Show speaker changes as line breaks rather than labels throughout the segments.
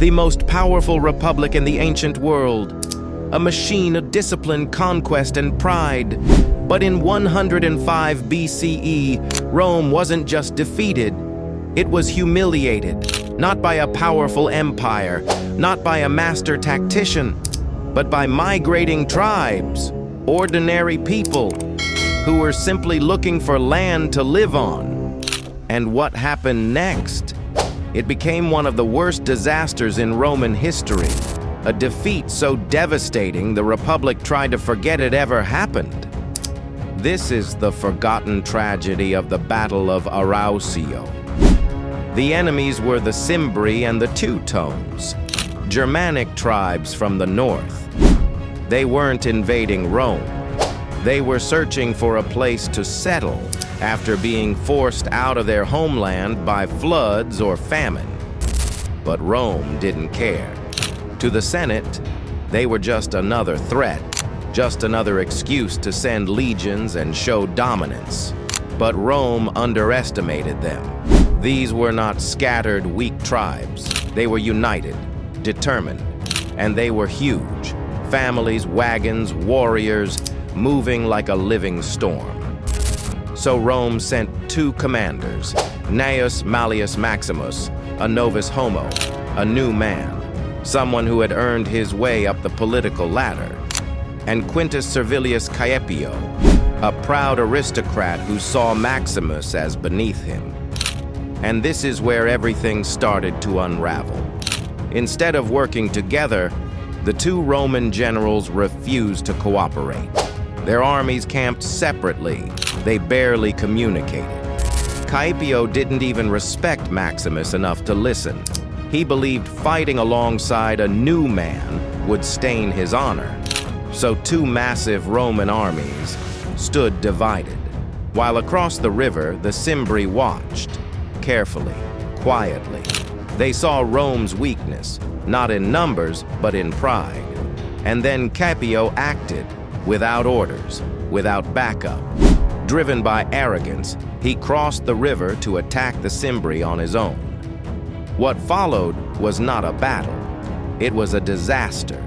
the most powerful republic in the ancient world, a machine of discipline, conquest, and pride. But in 105 BCE, Rome wasn't just defeated, it was humiliated, not by a powerful empire, not by a master tactician, but by migrating tribes, ordinary people, who were simply looking for land to live on. And what happened next? It became one of the worst disasters in Roman history, a defeat so devastating the Republic tried to forget it ever happened. This is the forgotten tragedy of the Battle of Arausio. The enemies were the Cimbri and the Teutones, Germanic tribes from the north. They weren't invading Rome. They were searching for a place to settle after being forced out of their homeland by floods or famine. But Rome didn't care. To the Senate, they were just another threat, just another excuse to send legions and show dominance. But Rome underestimated them. These were not scattered, weak tribes. They were united, determined, and they were huge. Families, wagons, warriors, moving like a living storm. So Rome sent two commanders, Gnaeus Mallius Maximus, a novus homo, a new man, someone who had earned his way up the political ladder, and Quintus Servilius Caepio, a proud aristocrat who saw Maximus as beneath him. And this is where everything started to unravel. Instead of working together, the two Roman generals refused to cooperate. Their armies camped separately. They barely communicated. Caepio didn't even respect Maximus enough to listen. He believed fighting alongside a new man would stain his honor. So two massive Roman armies stood divided. While across the river, the Cimbri watched, carefully, quietly. They saw Rome's weakness, not in numbers, but in pride. And then Caepio acted, without orders, without backup. Driven by arrogance, he crossed the river to attack the Cimbri on his own. What followed was not a battle. It was a disaster.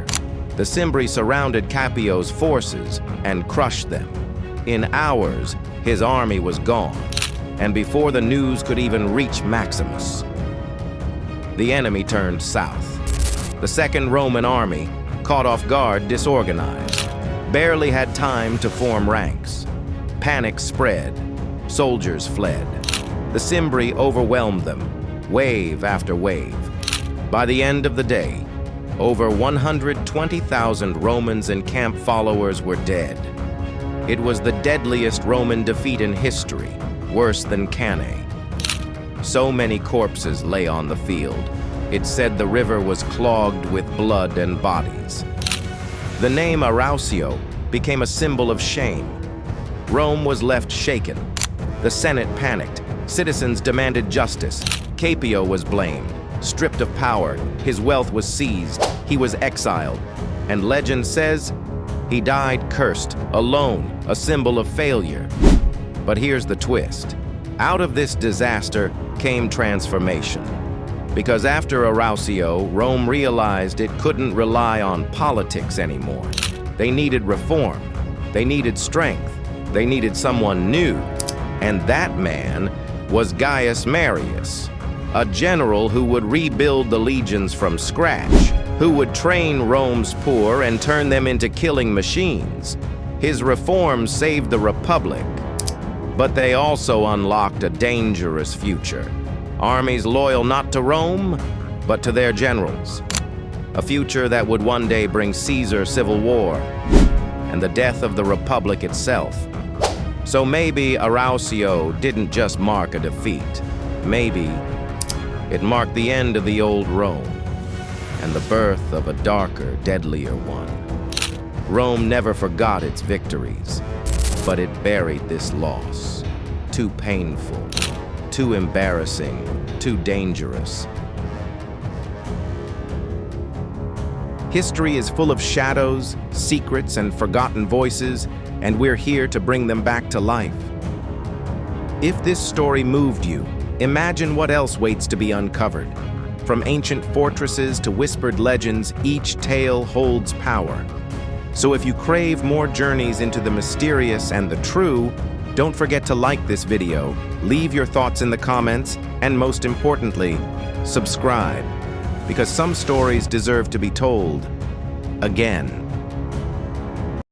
The Cimbri surrounded Caepio's forces and crushed them. In hours, his army was gone, and before the news could even reach Maximus, the enemy turned south. The Second Roman Army, caught off guard, disorganized, barely had time to form ranks. Panic spread. Soldiers fled. The Cimbri overwhelmed them, wave after wave. By the end of the day, over 120,000 Romans and camp followers were dead. It was the deadliest Roman defeat in history, worse than Cannae. So many corpses lay on the field. It said the river was clogged with blood and bodies. The name Arausio became a symbol of shame. Rome was left shaken. The Senate panicked. Citizens demanded justice. Caepio was blamed. Stripped of power, his wealth was seized. He was exiled. And legend says he died cursed, alone, a symbol of failure. But here's the twist. Out of this disaster came transformation. Because after Arausio, Rome realized it couldn't rely on politics anymore. They needed reform. They needed strength. They needed someone new. And that man was Gaius Marius, a general who would rebuild the legions from scratch, who would train Rome's poor and turn them into killing machines. His reforms saved the Republic, but they also unlocked a dangerous future. Armies loyal not to Rome, but to their generals. A future that would one day bring Caesar civil war and the death of the Republic itself. So maybe Arausio didn't just mark a defeat. Maybe it marked the end of the old Rome and the birth of a darker, deadlier one. Rome never forgot its victories, but it buried this loss. Too painful, too embarrassing, too dangerous. History is full of shadows, secrets, and forgotten voices, and we're here to bring them back to life. If this story moved you, imagine what else waits to be uncovered. From ancient fortresses to whispered legends, each tale holds power. So if you crave more journeys into the mysterious and the true, don't forget to like this video, leave your thoughts in the comments, and most importantly, subscribe, because some stories deserve to be told again.